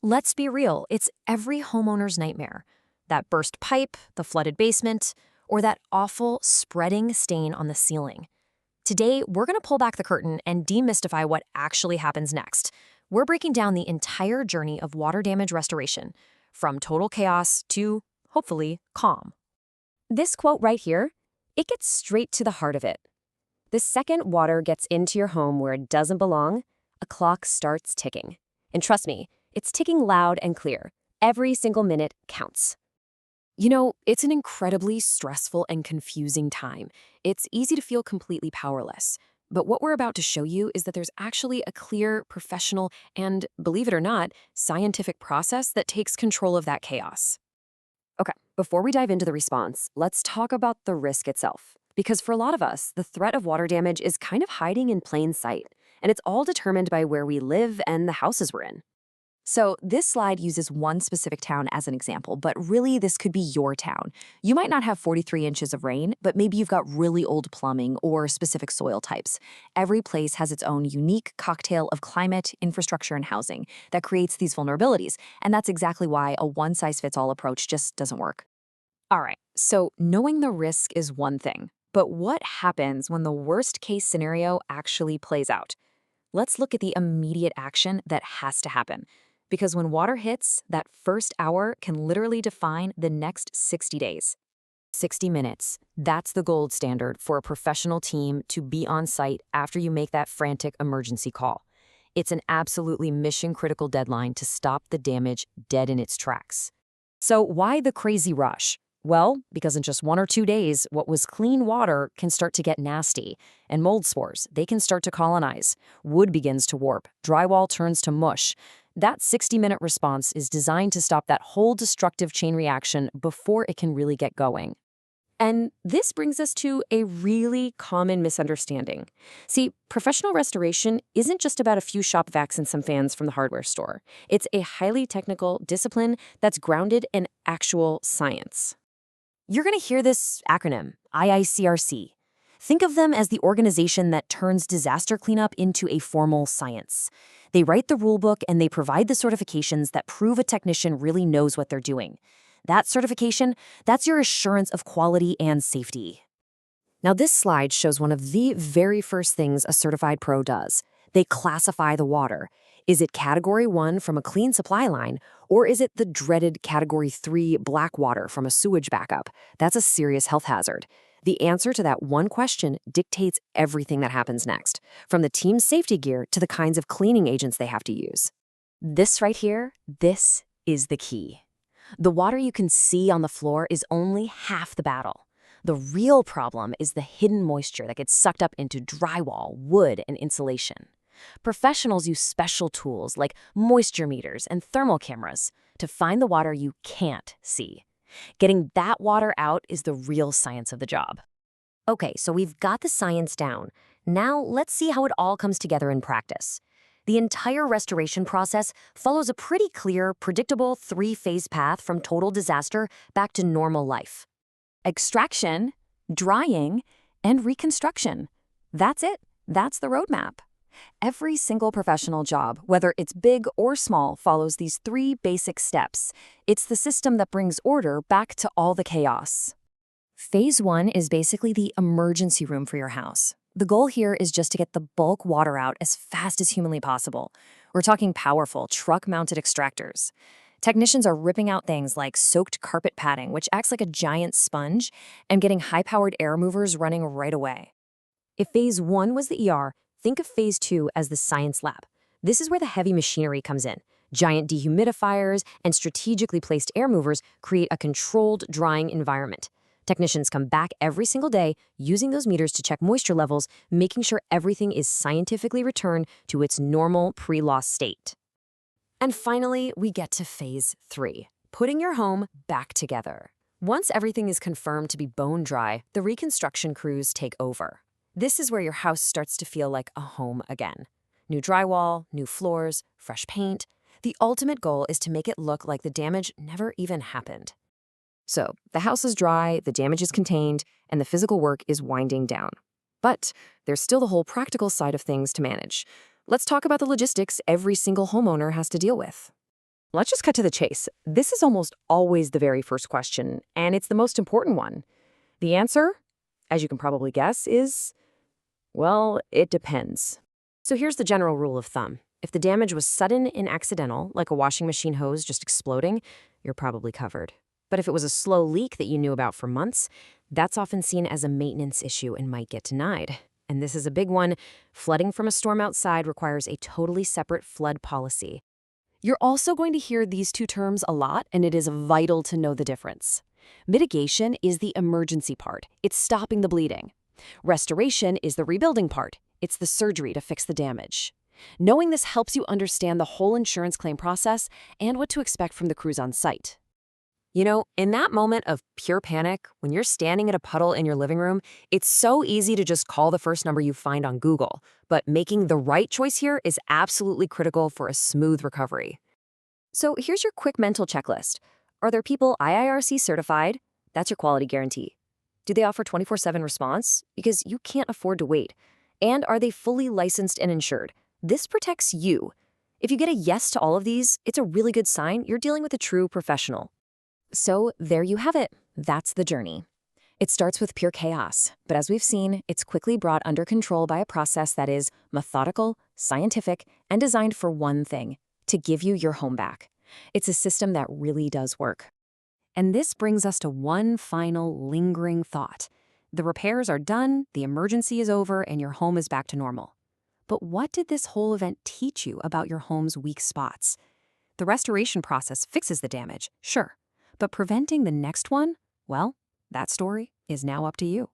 Let's be real, it's every homeowner's nightmare. That burst pipe, the flooded basement, or that awful spreading stain on the ceiling. Today, we're going to pull back the curtain and demystify what actually happens next. We're breaking down the entire journey of water damage restoration, from total chaos to, hopefully, calm. This quote right here, it gets straight to the heart of it. The second water gets into your home where it doesn't belong, a clock starts ticking. And trust me, it's ticking loud and clear. Every single minute counts. You know, it's an incredibly stressful and confusing time. It's easy to feel completely powerless. But what we're about to show you is that there's actually a clear, professional, and, believe it or not, scientific process that takes control of that chaos. Okay, before we dive into the response, let's talk about the risk itself. Because for a lot of us, the threat of water damage is kind of hiding in plain sight, and it's all determined by where we live and the houses we're in. So this slide uses one specific town as an example, but really this could be your town. You might not have 43 inches of rain, but maybe you've got really old plumbing or specific soil types. Every place has its own unique cocktail of climate, infrastructure, and housing that creates these vulnerabilities, and that's exactly why a one-size-fits-all approach just doesn't work. All right, so knowing the risk is one thing, but what happens when the worst-case scenario actually plays out? Let's look at the immediate action that has to happen. Because when water hits, that first hour can literally define the next 60 days. 60 minutes. That's the gold standard for a professional team to be on site after you make that frantic emergency call. It's an absolutely mission-critical deadline to stop the damage dead in its tracks. So why the crazy rush? Well, because in just 1 or 2 days, what was clean water can start to get nasty, and mold spores, they can start to colonize. Wood begins to warp, drywall turns to mush. That 60-minute response is designed to stop that whole destructive chain reaction before it can really get going. And this brings us to a really common misunderstanding. See, professional restoration isn't just about a few shop vacs and some fans from the hardware store. It's a highly technical discipline that's grounded in actual science. You're going to hear this acronym, IICRC. Think of them as the organization that turns disaster cleanup into a formal science. They write the rulebook and they provide the certifications that prove a technician really knows what they're doing. That certification, that's your assurance of quality and safety. Now, this slide shows one of the very first things a certified pro does. They classify the water. Is it Category 1 from a clean supply line, or is it the dreaded Category 3 black water from a sewage backup? That's a serious health hazard. The answer to that one question dictates everything that happens next, from the team's safety gear to the kinds of cleaning agents they have to use. This right here, this is the key. The water you can see on the floor is only half the battle. The real problem is the hidden moisture that gets sucked up into drywall, wood, and insulation. Professionals use special tools like moisture meters and thermal cameras to find the water you can't see. Getting that water out is the real science of the job. Okay, so we've got the science down. Now let's see how it all comes together in practice. The entire restoration process follows a pretty clear, predictable 3-phase path from total disaster back to normal life. Extraction, drying, and reconstruction. That's it. That's the roadmap. Every single professional job, whether it's big or small, follows these 3 basic steps. It's the system that brings order back to all the chaos. Phase 1 is basically the emergency room for your house. The goal here is just to get the bulk water out as fast as humanly possible. We're talking powerful, truck-mounted extractors. Technicians are ripping out things like soaked carpet padding, which acts like a giant sponge, and getting high-powered air movers running right away. If Phase 1 was the ER, think of Phase 2 as the science lab. This is where the heavy machinery comes in. Giant dehumidifiers and strategically placed air movers create a controlled drying environment. Technicians come back every single day using those meters to check moisture levels, making sure everything is scientifically returned to its normal pre-loss state. And finally, we get to Phase 3, putting your home back together. Once everything is confirmed to be bone dry, the reconstruction crews take over. This is where your house starts to feel like a home again. New drywall, new floors, fresh paint. The ultimate goal is to make it look like the damage never even happened. So, the house is dry, the damage is contained, and the physical work is winding down. But there's still the whole practical side of things to manage. Let's talk about the logistics every single homeowner has to deal with. Let's just cut to the chase. This is almost always the very first question, and it's the most important one. The answer, as you can probably guess, is, well, it depends. So here's the general rule of thumb. If the damage was sudden and accidental, like a washing machine hose just exploding, you're probably covered. But if it was a slow leak that you knew about for months, that's often seen as a maintenance issue and might get denied. And this is a big one. Flooding from a storm outside requires a totally separate flood policy. You're also going to hear these two terms a lot, and it is vital to know the difference. Mitigation is the emergency part. It's stopping the bleeding. Restoration is the rebuilding part. It's the surgery to fix the damage. Knowing this helps you understand the whole insurance claim process and what to expect from the crews on site. You know, in that moment of pure panic, when you're standing in a puddle in your living room, it's so easy to just call the first number you find on Google. But making the right choice here is absolutely critical for a smooth recovery. So here's your quick mental checklist. Are there people IIRC-certified? That's your quality guarantee. Do they offer 24/7 response? Because you can't afford to wait. And are they fully licensed and insured? This protects you. If you get a yes to all of these, it's a really good sign you're dealing with a true professional. So there you have it. That's the journey. It starts with pure chaos, but as we've seen, it's quickly brought under control by a process that is methodical, scientific, and designed for one thing: to give you your home back. It's a system that really does work. And this brings us to one final lingering thought. The repairs are done, the emergency is over, and your home is back to normal. But what did this whole event teach you about your home's weak spots? The restoration process fixes the damage, sure. But preventing the next one? Well, that story is now up to you.